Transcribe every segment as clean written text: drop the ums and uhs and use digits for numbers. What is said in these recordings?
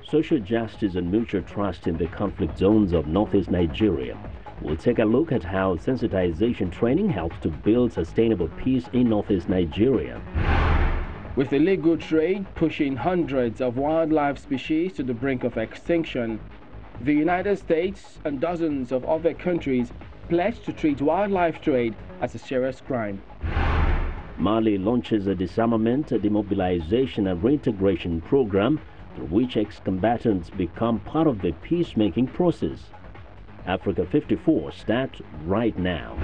Social justice and mutual trust in the conflict zones of northeast Nigeria. We'll take a look at how sensitization training helps to build sustainable peace in northeast Nigeria. With illegal trade pushing hundreds of wildlife species to the brink of extinction, the United States and dozens of other countries pledged to treat wildlife trade as a serious crime. Mali launches a disarmament, demobilization and reintegration program through which ex-combatants become part of the peacemaking process. Africa 54 starts right now.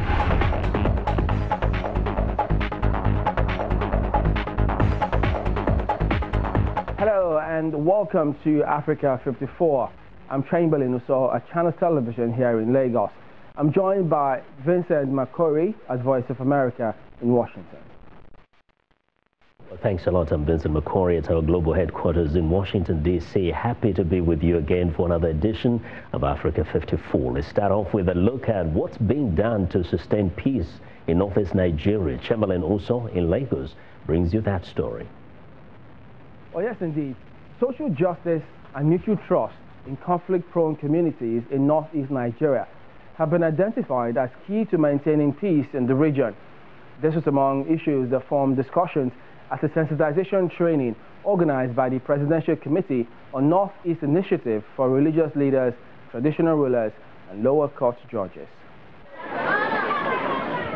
Hello and welcome to Africa 54. I'm Chamberlain Uso at Channels Television here in Lagos. I'm joined by Vincent Makori at Voice of America in Washington. Well, thanks a lot. I'm Vincent Makori at our global headquarters in Washington, D.C. Happy to be with you again for another edition of Africa 54. Let's start off with a look at what's being done to sustain peace in northeast Nigeria. Chamberlain Uso in Lagos brings you that story. Oh yes, indeed. Social justice and mutual trust in conflict-prone communities in northeast Nigeria have been identified as key to maintaining peace in the region. This is among issues that form discussions at a sensitization training organized by the Presidential Committee on Northeast Initiative for religious leaders, traditional rulers, and lower court judges.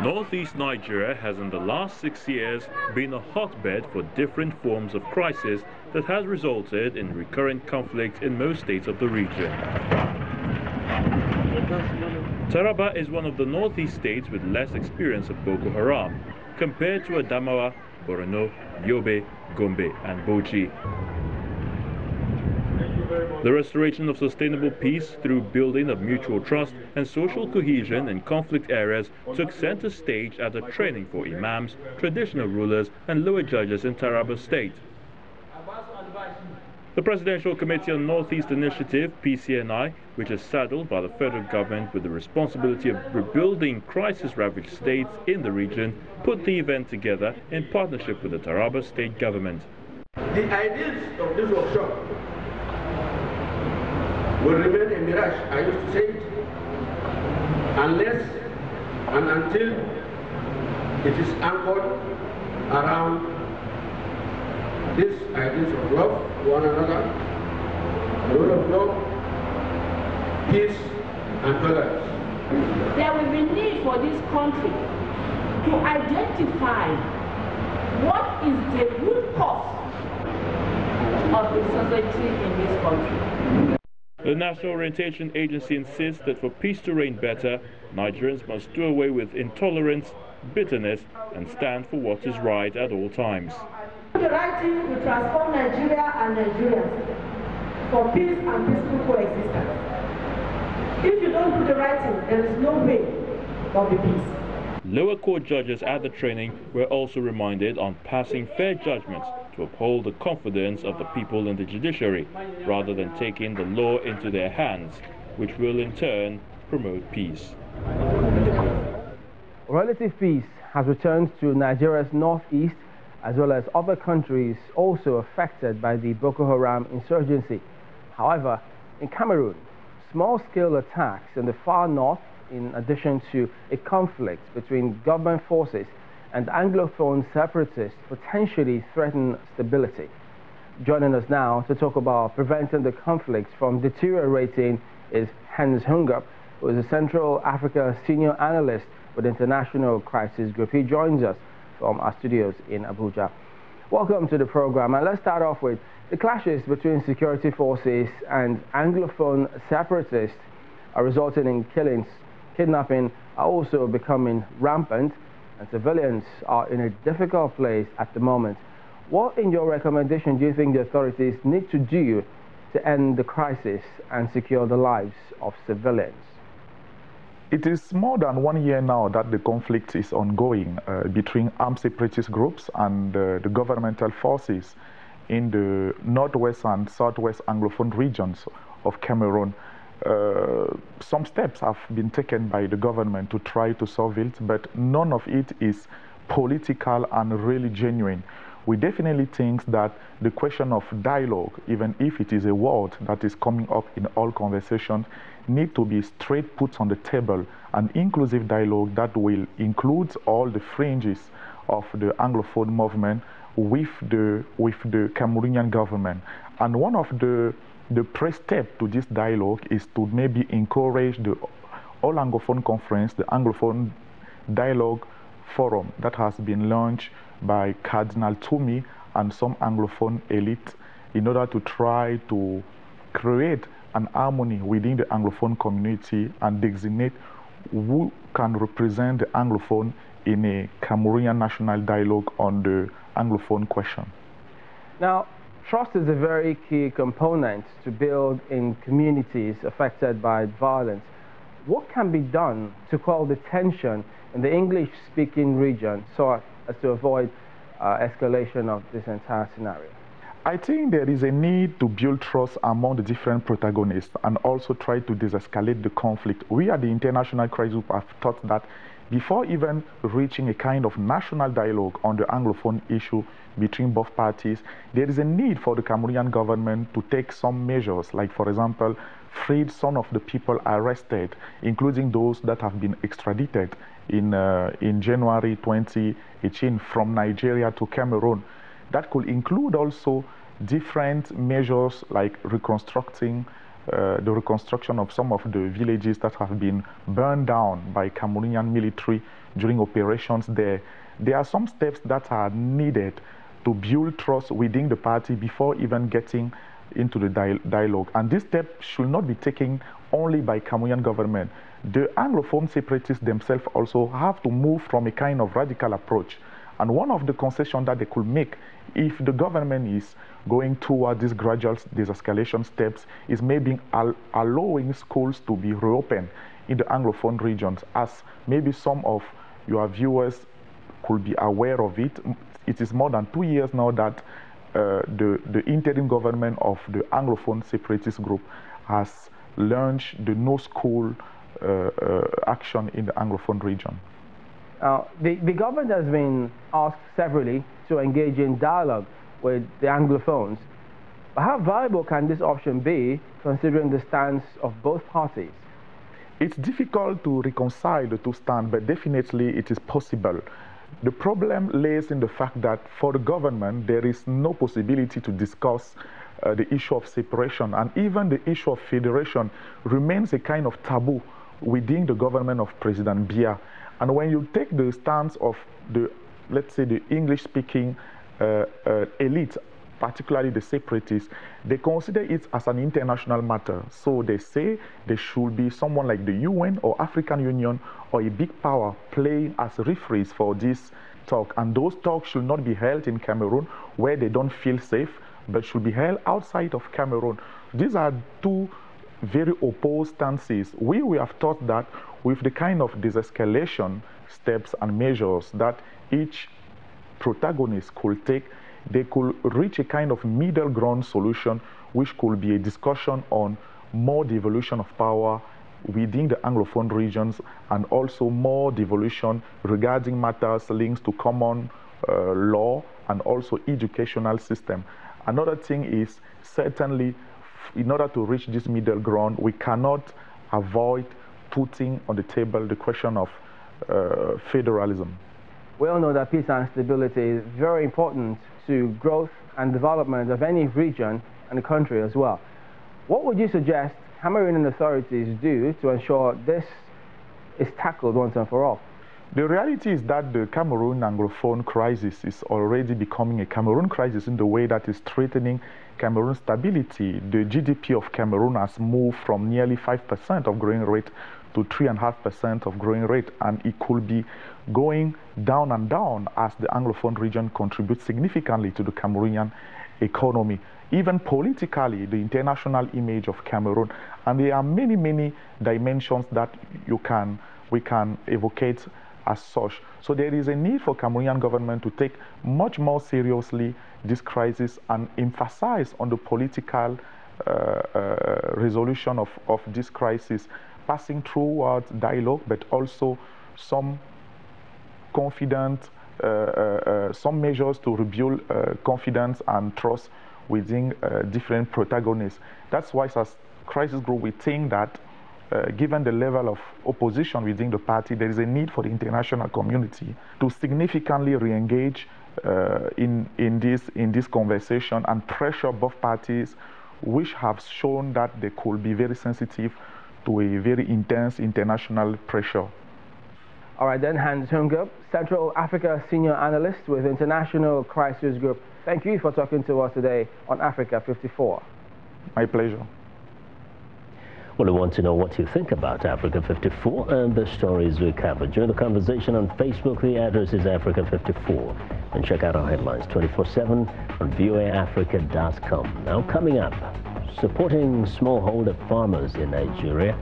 Northeast Nigeria has in the last 6 years been a hotbed for different forms of crisis that has resulted in recurrent conflict in most states of the region. Taraba is one of the northeast states with less experience of Boko Haram, compared to Adamawa, Borno, Yobe, Gombe and Bauchi. The restoration of sustainable peace through building of mutual trust and social cohesion in conflict areas took center stage at a training for imams, traditional rulers and lower judges in Taraba State. The Presidential Committee on Northeast Initiative, PCNI, which is saddled by the federal government with the responsibility of rebuilding crisis-ravaged states in the region, put the event together in partnership with the Taraba State government. The ideals of this workshop will remain a mirage, I used to say it, unless and until it is anchored around these ideas of love for one another, rule of law, peace, and tolerance. There will be need for this country to identify what is the root cause of insecurity in this country. The National Orientation Agency insists that for peace to reign better, Nigerians must do away with intolerance, bitterness, and stand for what is right at all times. The right thing will transform Nigeria and Nigerians for peace and peaceful coexistence. If you don't do the right thing, there is no way there'll be peace. Lower court judges at the training were also reminded on passing fair judgments to uphold the confidence of the people in the judiciary, rather than taking the law into their hands, which will in turn promote peace. Relative peace has returned to Nigeria's northeast as well as other countries also affected by the Boko Haram insurgency. However, in Cameroon, small-scale attacks in the far north, in addition to a conflict between government forces and Anglophone separatists, potentially threaten stability. Joining us now to talk about preventing the conflict from deteriorating is Hans Hungup, who is a Central Africa senior analyst with International Crisis Group. He joins us from our studios in Abuja. Welcome to the program, and let's start off with the clashes between security forces and Anglophone separatists are resulting in killings. Kidnapping are also becoming rampant, and civilians are in a difficult place at the moment. What, in your recommendation, do you think the authorities need to do to end the crisis and secure the lives of civilians? It is more than 1 year now that the conflict is ongoing between armed separatist groups and the governmental forces in the northwest and southwest Anglophone regions of Cameroon. Some steps have been taken by the government to try to solve it, but none of it is political and really genuine. we definitely think that the question of dialogue, even if it is a word that is coming up in all conversations, need to be straight put on the table, an inclusive dialogue that will include all the fringes of the Anglophone movement with the Cameroonian government. And one of the first step to this dialogue is to maybe encourage the All Anglophone Conference, the Anglophone Dialogue Forum that has been launched by Cardinal Toomey and some Anglophone elite in order to try to create an harmony within the Anglophone community and designate who can represent the Anglophone in a Cameroonian national dialogue on the Anglophone question. Now, trust is a very key component to build in communities affected by violence. What can be done to quell the tension in the English-speaking region so as to avoid escalation of this entire scenario? I think there is a need to build trust among the different protagonists and also try to de-escalate the conflict. We at the International Crisis Group have thought that before even reaching a kind of national dialogue on the Anglophone issue between both parties, there is a need for the Cameroonian government to take some measures, like, for example, freed some of the people arrested, including those that have been extradited in January 2018 from Nigeria to Cameroon. That could include also different measures like reconstruction of some of the villages that have been burned down by Cameroonian military during operations there. There are some steps that are needed to build trust within the party before even getting into the dialogue. And this step should not be taken only by Cameroonian government. The Anglophone separatists themselves also have to move from a kind of radical approach. And one of the concessions that they could make if the government is going toward these gradual de-escalation steps is maybe allowing schools to be reopened in the Anglophone regions. As maybe some of your viewers could be aware of it, it is more than 2 years now that the interim government of the Anglophone separatist group has launched the no school action in the Anglophone region. The government has been asked severally to engage in dialogue with the Anglophones. But how viable can this option be, considering the stance of both parties? It's difficult to reconcile the two stands, but definitely it is possible. The problem lays in the fact that for the government, there is no possibility to discuss the issue of separation, and even the issue of federation remains a kind of taboo within the government of President Biya. And when you take the stance of the, let's say, the English-speaking elite, particularly the separatists, they consider it as an international matter. So they say there should be someone like the UN or African Union or a big power playing as referees for this talk. And those talks should not be held in Cameroon where they don't feel safe, but should be held outside of Cameroon. These are two very opposed stances. We have thought that with the kind of de-escalation steps and measures that each protagonist could take, they could reach a kind of middle ground solution, which could be a discussion on more devolution of power within the Anglophone regions and also more devolution regarding matters linked to common law and also educational system. Another thing is certainly, in order to reach this middle ground, we cannot avoid putting on the table the question of federalism. We all know that peace and stability is very important to growth and development of any region and the country as well. What would you suggest Cameroonian authorities do to ensure this is tackled once and for all? The reality is that the Cameroon Anglophone crisis is already becoming a Cameroon crisis in the way that is threatening Cameroon's stability. The GDP of Cameroon has moved from nearly 5% of growing rate to 3.5% of growing rate, and it could be going down and down as the Anglophone region contributes significantly to the Cameroonian economy. Even politically, the international image of Cameroon, and there are many, many dimensions that we can evocate as such. So there is a need for Cameroonian government to take much more seriously this crisis and emphasize on the political resolution of this crisis, passing through dialogue, but also some confident some measures to rebuild confidence and trust within different protagonists. That's why as crisis group we think that given the level of opposition within the party, there is a need for the international community to significantly re-engage in this conversation and pressure both parties, which have shown that they could be very sensitive to a very intense international pressure. All right, then, Hans Hungup, Central Africa Senior Analyst with International Crisis Group. Thank you for talking to us today on Africa 54. My pleasure. Well, we want to know what you think about Africa 54 and the stories we covered. Join the conversation on Facebook. The address is Africa 54. And check out our headlines 24/7 on voaafrica.com. Now, coming up, supporting smallholder farmers in Nigeria,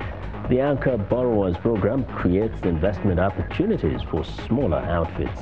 the Anchor Borrowers Program creates investment opportunities for smaller outfits.